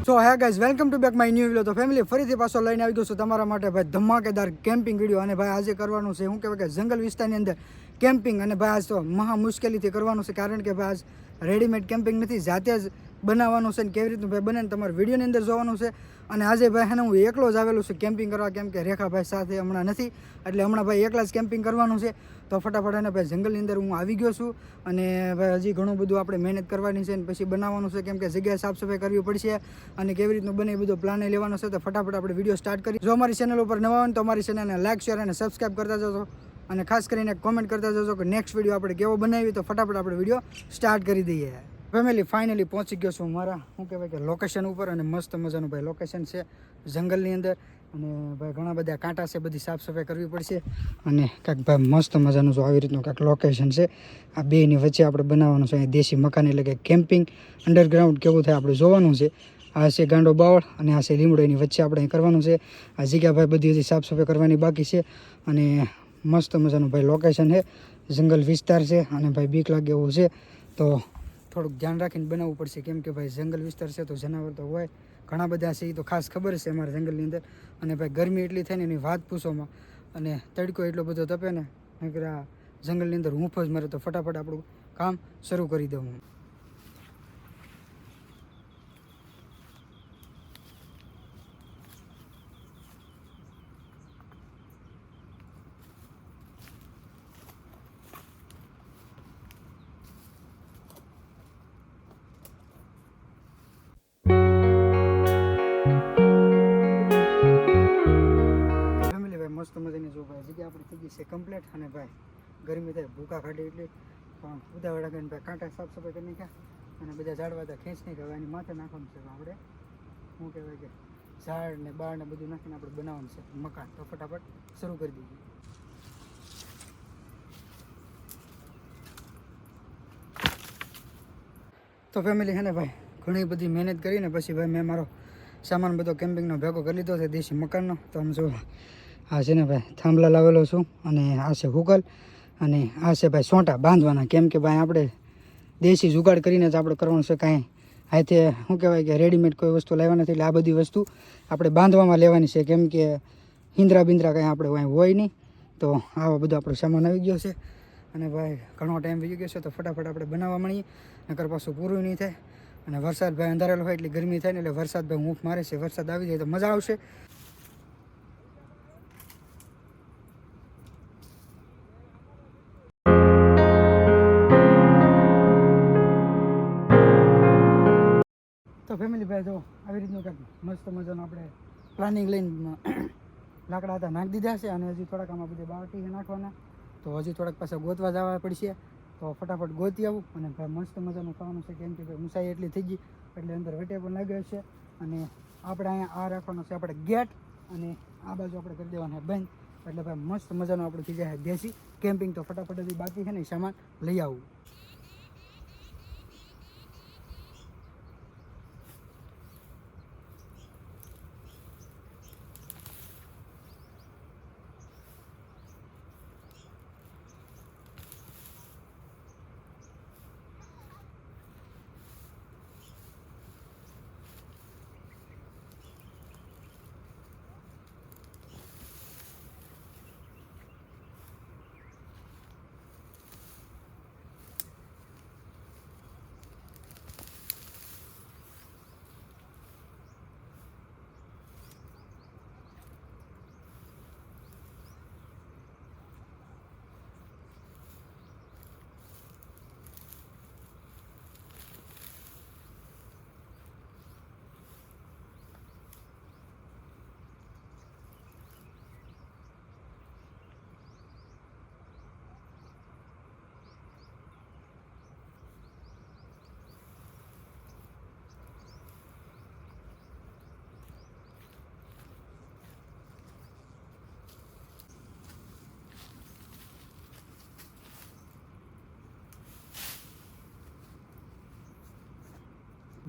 So hey guys welcome to back my new video. તો family ફરીથી પાછો લઈને આવી ગયો છું તમારા માટે ભાઈ ધમાકેદાર કેમ્પિંગ વિડીયો. અને ભાઈ આજે કરવાનું છે શું કહેવાય કે જંગલ વિસ્તારની અંદર કેમ્પિંગ. અને ભાઈ આજ તો મહા મુશ્કેલીથી કરવાનું છે, કારણ કે ભાઈ આજ રેડીમેડ કેમ્પિંગ નથી, જાતે જ બનાવવાનું છે. ને કેવી રીતનું ભાઈ બને ને તમારે વિડીયોની અંદર જોવાનું છે. અને આજે ભાઈ હેને હું એકલો જ આવેલો છું કેમ્પિંગ કરવા, કેમ કે રેખાભાઈ સાથે હમણાં નથી, એટલે હમણાં ભાઈ એકલા જ કેમ્પિંગ કરવાનું છે. તો ફટાફટ એને ભાઈ જંગલની અંદર હું આવી ગયો છું. અને ભાઈ હજી ઘણું બધું આપણે મહેનત કરવાની છે, અને પછી બનાવવાનું છે, કેમ કે જગ્યાએ સાફ સફાઈ કરવી પડશે. અને કેવી રીતનું બને એ બધો પ્લાન લેવાનો છે. તો ફટાફટ આપણે વિડીયો સ્ટાર્ટ કરી. જો અમારી ચેનલ ઉપર નવા હોય તો અમારી ચેનલને લાઈક શેર અને સબસ્ક્રાઈબ કરતા જજો. અને ખાસ કરીને કોમેન્ટ કરતા જજો કે નેક્સ્ટ વિડીયો આપણે કેવો બનાવી. તો ફટાફટ આપણે વિડીયો સ્ટાર્ટ કરી દઈએ. ફેમિલી ફાઇનલી પહોંચી ગયો છું મારા શું કહેવાય કે લોકેશન ઉપર. અને મસ્ત મજાનું ભાઈ લોકેશન છે જંગલની અંદર. અને ભાઈ ઘણા બધા કાંટા છે, બધી સાફ સફાઈ કરવી પડશે. અને કાંઈક ભાઈ મસ્ત મજાનું જો આવી રીતનું કાંઈક લોકેશન છે. આ બેની વચ્ચે આપણે બનાવવાનું છે દેશી મકાન, એટલે કે કેમ્પિંગ અંડરગ્રાઉન્ડ કેવું થાય આપણે જોવાનું છે. આ છે ગાંડો બાવળ અને આ છે લીમડો, એની વચ્ચે આપણે કરવાનું છે. આ જગ્યા ભાઈ બધી હજી સાફ સફાઈ કરવાની બાકી છે. અને મસ્ત મજાનું ભાઈ લોકેશન છે, જંગલ વિસ્તાર છે. અને ભાઈ બીક લાગે એવું છે, તો થોડુંક ધ્યાન રાખીને બનાવવું પડશે, કેમ કે ભાઈ જંગલ વિસ્તાર છે તો જનાવર તો હોય ઘણા બધા છે, એ તો ખાસ ખબર છે અમારા જંગલની અંદર. અને ભાઈ ગરમી એટલી થાય ને એની વાત પૂછોમાં, અને તડકો એટલો બધો તપે ને નકર આ જંગલની અંદર હૂંફ જ મરે. તો ફટાફટ આપણું કામ શરૂ કરી દઉં હું. મસ્ત મજાની જો ભાઈ જગ્યા આપણી થઈ ગઈ છે કમ્પ્લીટ. અને ભાઈ ગરમી થાય ભૂકા કાઢે એટલે પણ ઉદાવડા કરીને ભાઈ કાંટા સાફ સફાઈ કરી નાખ્યા. અને બધા ઝાડવા હતા ખેંચ નહીં કરવા, એની માથે નાખવાનું છે આપણે શું કહેવાય કે ઝાડ ને બાળ ને બધું નાખીને આપણે બનાવવાનું છે મકાન. તો ફટાફટ શરૂ કરી દઈએ. તો ફેમિલી છે ને ભાઈ ઘણી બધી મહેનત કરીને પછી ભાઈ મેં મારો સામાન બધો કેમ્પિંગનો ભેગો કરી લીધો છે દેશી મકાનનો. તો આમ જો આ છે ને ભાઈ થાંભલા લાવેલો છું, અને આ છે હુકલ, અને આ છે ભાઈ સોંટા બાંધવાના. કેમ કે ભાઈ આપણે દેશી જુગાડ કરીને જ આપણે કરવાનું છે, કાંઈ હાથે શું કહેવાય કે રેડીમેડ કોઈ વસ્તુ લાવવા નથી. એટલે આ બધી વસ્તુ આપણે બાંધવામાં લેવાની છે, કેમ કે હિંદરા બિંદરા કાંઈ આપણે કાંઈ હોય નહીં. તો આવો બધો આપણો સામાન આવી ગયો છે. અને ભાઈ ઘણો ટાઈમ વી ગયો છે, તો ફટાફટ આપણે બનાવવા મળીએ, નકર પાછું પૂરું નહીં થાય. અને વરસાદ ભાઈ અંધારેલો હોય એટલે ગરમી થાય ને, એટલે વરસાદ ભાઈ હૂંફ મારે છે. વરસાદ આવી જાય તો મજા આવશે. તો ફેમિલી ભાઈ જો આવી રીતનું કંઈક મસ્ત મજાનું આપણે પ્લાનિંગ લઈને લાકડા હતા નાખી દીધા છે. અને હજી થોડાક આમાં બધી બાકી નાખવાના, તો હજી થોડાક પાછા ગોતવા જવા પડશે. તો ફટાફટ ગોતી આવું. અને ભાઈ મસ્ત મજાનું ખાવાનું છે, કેમ કે ભાઈ ઊંચાઈ એટલી થઈ ગઈ એટલે અંદર વેટે પણ લાગે છે. અને આપણે અહીંયા આ રાખવાનો છે આપણે ગેટ, અને આ બાજુ આપણે કરી દેવાના બંધ. એટલે ભાઈ મસ્ત મજાનું આપણું થઈ જાય દેશી કેમ્પિંગ. તો ફટાફટ હજી બાકી છે ને સામાન લઈ આવું.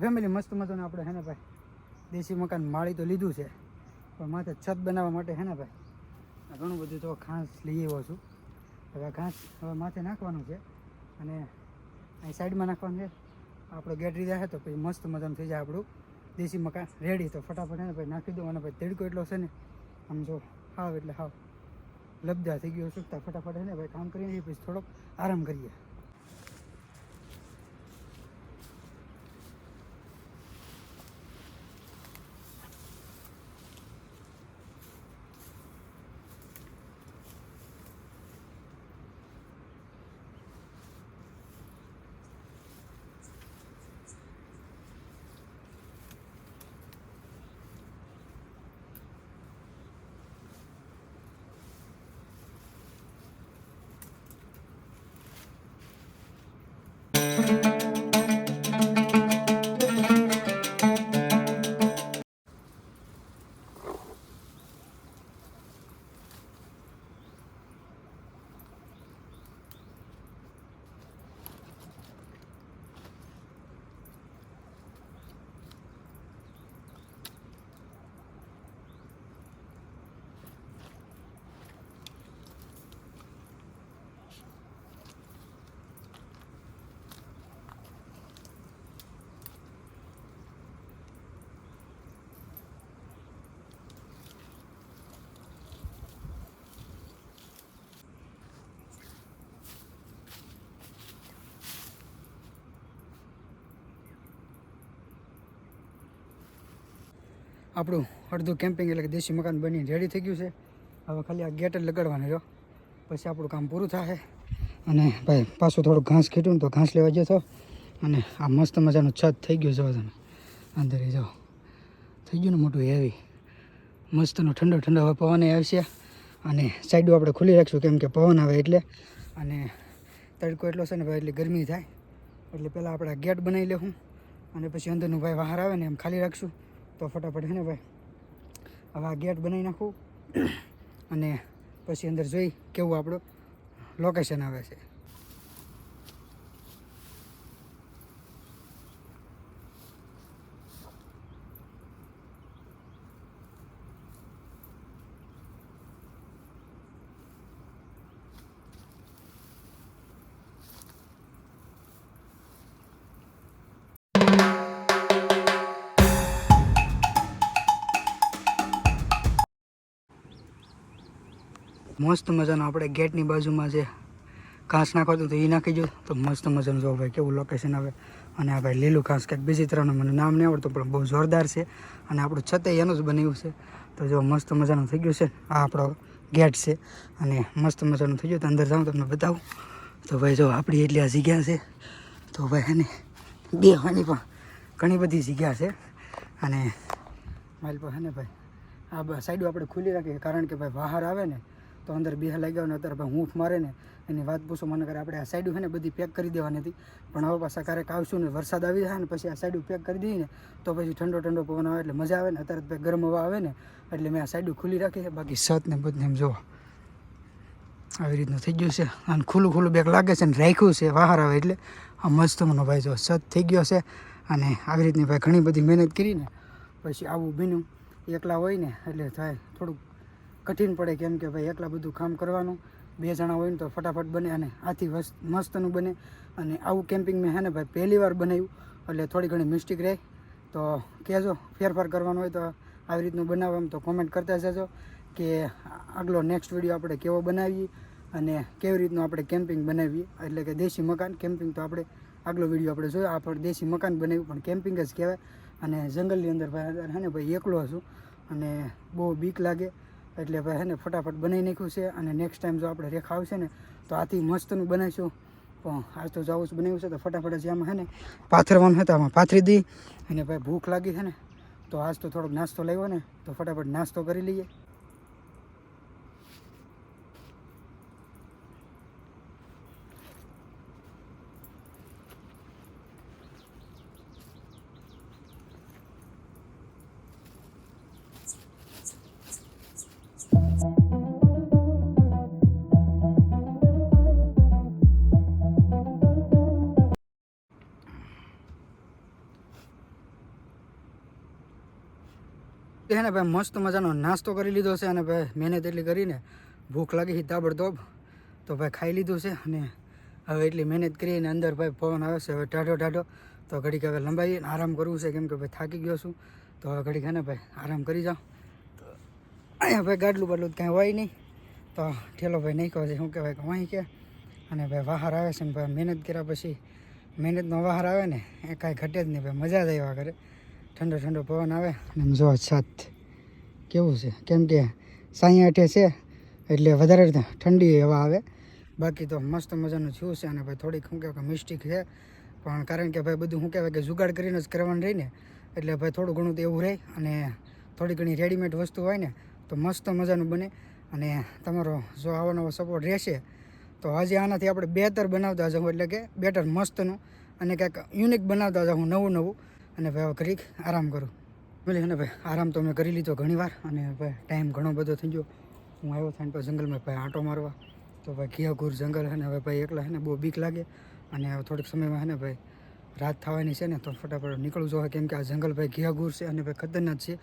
ફેમિલી મસ્ત મજાનું આપણે હે ને ભાઈ દેશી મકાન માળી તો લીધું છે, પણ માથે છત બનાવવા માટે હે ને ભાઈ ઘણું બધું તો ઘાસ લઈ આવ્યો છું. હવે ઘાસ હવે માથે નાખવાનું છે, અને અહીં સાઈડમાં નાખવાનું છે. આપણો ગેટ રીધા છે તો પછી મસ્ત મજાનું થઈ જાય આપણું દેશી મકાન રેડી. તો ફટાફટ હે ને ભાઈ નાખી દો. અને ભાઈ તડકો એટલો છે ને આમ જો હાવ એટલે હાવ લબદા થઈ ગયો સુકતા. ફટાફટ હે ને ભાઈ કામ કરીને પછી થોડોક આરામ કરીએ. આપણું અડધું કેમ્પિંગ એટલે કે દેશી મકાન બનીને રેડી થઈ ગયું છે. હવે ખાલી આ ગેટ જ લગાડવાનું રહ્યો, પછી આપણું કામ પૂરું થાય. અને ભાઈ પાછું થોડુંક ઘાસ ખેટ્યું ને તો ઘાસ લેવા ગયો હતો. અને આ મસ્ત મજાનું છત થઈ ગયું છે. તમે અંદર જાઓ, થઈ ગયું ને મોટું હેવી મસ્તનો ઠંડો ઠંડો હવે પવન આવશે. અને સાઈડો આપણે ખુલ્લી રાખીશું કેમ કે પવન આવે એટલે. અને તડકો એટલો છે ને ભાઈ એટલે ગરમી થાય એટલે પહેલાં આપણે ગેટ બનાવી લેવું. અને પછી અંદરનું ભાઈ બહાર આવે ને એમ ખાલી રાખશું. તો ફટાફટ હે ને ભાઈ હવે આ ગેટ બનાવી નાખું. અને પછી અંદર જોઈ કેવું આપણું લોકેશન આવે છે. મસ્ત મજાનો આપણે ગેટની બાજુમાં જે ઘાસ નાખવાનું તો એ નાખી દો. તો મસ્ત મજાનું જો ભાઈ કેવું લોકેશન આવે. અને આ ભાઈ લીલું ઘાસ કંઈક બીજી તરહનું મને નામ નહીં આવડતું પણ બહુ જોરદાર છે. અને આપણું છતે એનું જ બનાવ્યું છે. તો જો મસ્ત મજાનું થઈ ગયું છે. આ આપણો ગેટ છે અને મસ્ત મજાનું થઈ ગયું. તો અંદર જાઉં તમને બતાવું. તો ભાઈ જો આપણી એટલી આ જગ્યા છે. તો ભાઈ એને બેહવાની પણ ઘણી બધી જગ્યા છે. અને મારી પાસે ને ભાઈ આ સાઈડો આપણે ખુલ્લી રાખીએ કારણ કે ભાઈ બહાર આવે ને તો અંદર બે લાગ્યા ને અત્યારે ભાઈ હૂંફ મારે ને એની વાત પૂછો મને કરે. આપણે આ સાઈડો છે ને બધી પેક કરી દેવાની હતી પણ હવે પાછા ક્યારેક આવશું ને વરસાદ આવી જાય ને પછી આ સાઈડો પેક કરી દઈએ ને તો પછી ઠંડો ઠંડો પવન આવે એટલે મજા આવે ને. અત્યારે ભાઈ ગરમ હવા આવે ને એટલે મેં આ સાઈડો ખુલ્લી રાખી છે. બાકી છત ને બધને એમ જોવા આવી રીતનું થઈ ગયું છે. અને ખુલ્લું ખુલ્લું બેક લાગે છે ને રાખ્યું છે બહાર આવે એટલે આ મસ્ત મને ભાઈ જો છત થઈ ગયો છે. અને આવી રીતની ભાઈ ઘણી બધી મહેનત કરીને પછી આવું બન્યું. એકલા હોય ને એટલે થાય થોડુંક કઠિન પડે કેમ કે ભાઈ એકલા બધું કામ કરવાનું. બે જણા હોય ને તો ફટાફટ બને અને આથી મસ્તનું બને. અને આવું કેમ્પિંગ મેં હે ને ભાઈ પહેલી વાર બનાવ્યું એટલે થોડી ઘણી મિસ્ટેક રહે તો કહેજો. ફેરફાર કરવાનો હોય તો આવી રીતનું બનાવો એમ તો કોમેન્ટ કરતા જજો કે આગલો નેક્સ્ટ વિડીયો આપણે કેવો બનાવીએ અને કેવી રીતનું આપણે કેમ્પિંગ બનાવીએ. એટલે કે દેશી મકાન કેમ્પિંગ તો આપણે આગલો વિડીયો આપણે જોયો. આપણે દેશી મકાન બનાવ્યું પણ કેમ્પિંગ જ કહેવાય. અને જંગલની અંદર ભાઈ હે ને ભાઈ એકલો છું અને બહુ બીક લાગે એટલે ભાઈ હે ને ફટાફટ બનાવી નાખ્યું છે. અને નેક્સ્ટ ટાઈમ જો આપણે રેખા આવશે ને તો આથી મસ્તનું બનાવીશું. પણ આજ તો જાવું જ બનાવ્યું છે તો ફટાફટ જ આમાં હે ને પાથરવાનું હતા આમાં પાથરી દઈ. અને ભાઈ ભૂખ લાગી છે ને તો આજ તો થોડોક નાસ્તો લાવ્યો ને તો ફટાફટ નાસ્તો કરી લઈએ. હે ને ભાઈ મસ્ત મજાનો નાસ્તો કરી લીધો છે. અને ભાઈ મહેનત એટલી કરીને ભૂખ લાગી છે તાબડતોબ તો ભાઈ ખાઈ લીધું છે. અને હવે એટલી મહેનત કરીને અંદર ભાઈ પવન આવે છે હવે ટાઢો ટાઢો. તો ઘડીક હવે લંબાવી અને આરામ કરવું છે કેમ કે ભાઈ થાકી ગયો છું. તો હવે ઘડીક હે ને ભાઈ આરામ કરી જાઓ. તો અહીંયા ભાઈ ગાડલું બાટલું કાંઈ હોય નહીં, તો ઠેલો ભાઈ નાખ્યો છે શું કહેવાય કે વાંહી કે. અને ભાઈ બહાર આવે છે ને ભાઈ મહેનત કર્યા પછી મહેનતનો બહાર આવે ને એ કાંઈ ઘટે જ નહીં ભાઈ, મજા જ આવ્યા કરે. ઠંડો ઠંડો પવન આવે અને જો છત કેવું છે કેમ કે સાંઈ આઠે છે એટલે વધારે ઠંડી હવા આવે. બાકી તો મસ્ત મજાનું થયું છે. અને ભાઈ થોડીક શું કહેવાય કે મિસ્ટેક છે, પણ કારણ કે ભાઈ બધું શું કહેવાય કે જુગાડ કરીને જ કરવાનું રહીને એટલે ભાઈ થોડું ઘણું તો એવું રહે. અને થોડી ઘણી રેડીમેડ વસ્તુ હોય ને તો મસ્ત મજાનું બને. અને તમારો જો આવો નવો સપોર્ટ રહેશે તો હજી આનાથી આપણે બેટર બનાવતા જાઉં, એટલે કે બેટર મસ્તનું અને કંઈક યુનિક બનાવતા જાઉં નવું નવું. અને ભાઈ હવે ઘડીક આરામ કરું. બોલે ને ભાઈ આરામ તો મેં કરી લીધો ઘણીવાર. અને ભાઈ ટાઈમ ઘણો બધો થઈ ગયો. હું આવ્યો થાય પછી જંગલમાં ભાઈ આંટો મારવા. તો ભાઈ ઘિયાઘૂર જંગલ છે ને હવે ભાઈ એકલા છે ને બહુ બીક લાગે. અને હવે થોડીક સમયમાં છે ને ભાઈ રાત થવાની છે ને તો ફટાફટ નીકળવું જોઈએ કેમ કે આ જંગલ ભાઈ ઘિયાઘૂર છે અને ભાઈ ખતરનાક છે.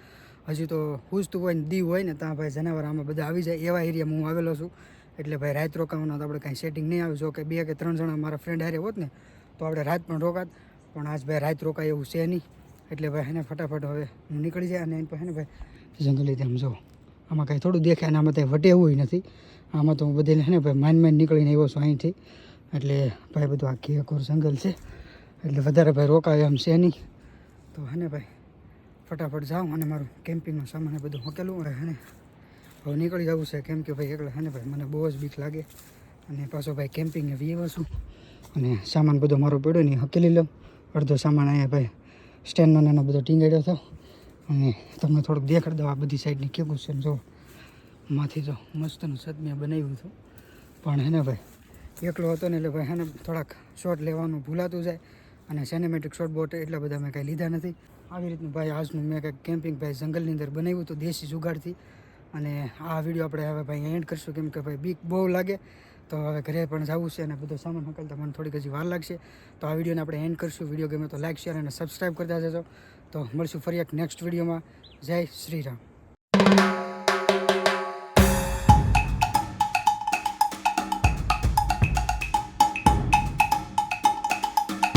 હજી તો પૂછતું હોય ને દીવ હોય ને ત્યાં ભાઈ જનાવર આમાં બધા આવી જાય એવા એરિયામાં હું આવેલો છું. એટલે ભાઈ રાત રોકાવાનું તો આપણે કાંઈ સેટિંગ નહીં આવ્યું. જો કે 2 કે 3 જણા મારા ફ્રેન્ડ હારે હોત ને તો આપણે રાત પણ રોકાત, પણ આજ ભાઈ રાત રોકાય એવું છે નહીં. એટલે ભાઈ એને ફટાફટ હવે હું નીકળી જાય. અને એને પછી ને ભાઈ જંગલી આમ જો આમાં કાંઈ થોડું દેખાય અને આમાં કંઈ વટે એવું નથી. આમાં તો હું બધે ને ભાઈ માઇન નીકળીને આવ્યો છું અહીંથી. એટલે ભાઈ બધું આ ઘિયાઘૂર જંગલ છે એટલે વધારે ભાઈ રોકાય એમ છે નહીં. તો હે ને ભાઈ ફટાફટ જાઉં અને મારું કેમ્પિંગનું સામાન બધું હકેલું હે ને હવે નીકળી જવું છે. કેમ કે ભાઈ એકલા હે ને ભાઈ મને બહુ જ બીક લાગે. અને પાછો ભાઈ કેમ્પિંગે વીવા છું અને સામાન બધો મારો પડ્યો ને હકેલી લઉં. અડધો સામાન અહીંયા ભાઈ સ્ટેન્ડનો એનો બધો ટીંગાડ્યો હતો. અને તમને થોડુંક દેખાડી દઉં આ બધી સાઈડની કેવું છે જો માંથી જો મસ્તનું છત મેં બનાવ્યું હતું. પણ હે ને ભાઈ એકલો હતો ને એટલે ભાઈ હે ને થોડાક શોટ લેવાનું ભૂલાતું જાય. અને સિનેમેટિક શોટ બોટ એટલા બધા મેં કાંઈ લીધા નથી. આવી રીતનું ભાઈ આજનું મેં કંઈક કેમ્પિંગ ભાઈ જંગલની અંદર બનાવ્યું હતું દેશી જુગાડથી. અને આ વિડીયો આપણે હવે ભાઈ એન્ડ કરશું કેમ કે ભાઈ બીક બહુ લાગે. તો હવે ઘરે પણ જવું છે અને બધો સામાન હકલતા મને થોડીક હજી વાર લાગશે. તો આ વિડીયોને આપણે એન્ડ કરશું. વિડીયો ગમે તો લાઈક શેર અને સબસ્ક્રાઈબ કરતા જજો. તો મળશું ફરી એક નેક્સ્ટ વિડીયોમાં. જય શ્રી રામ.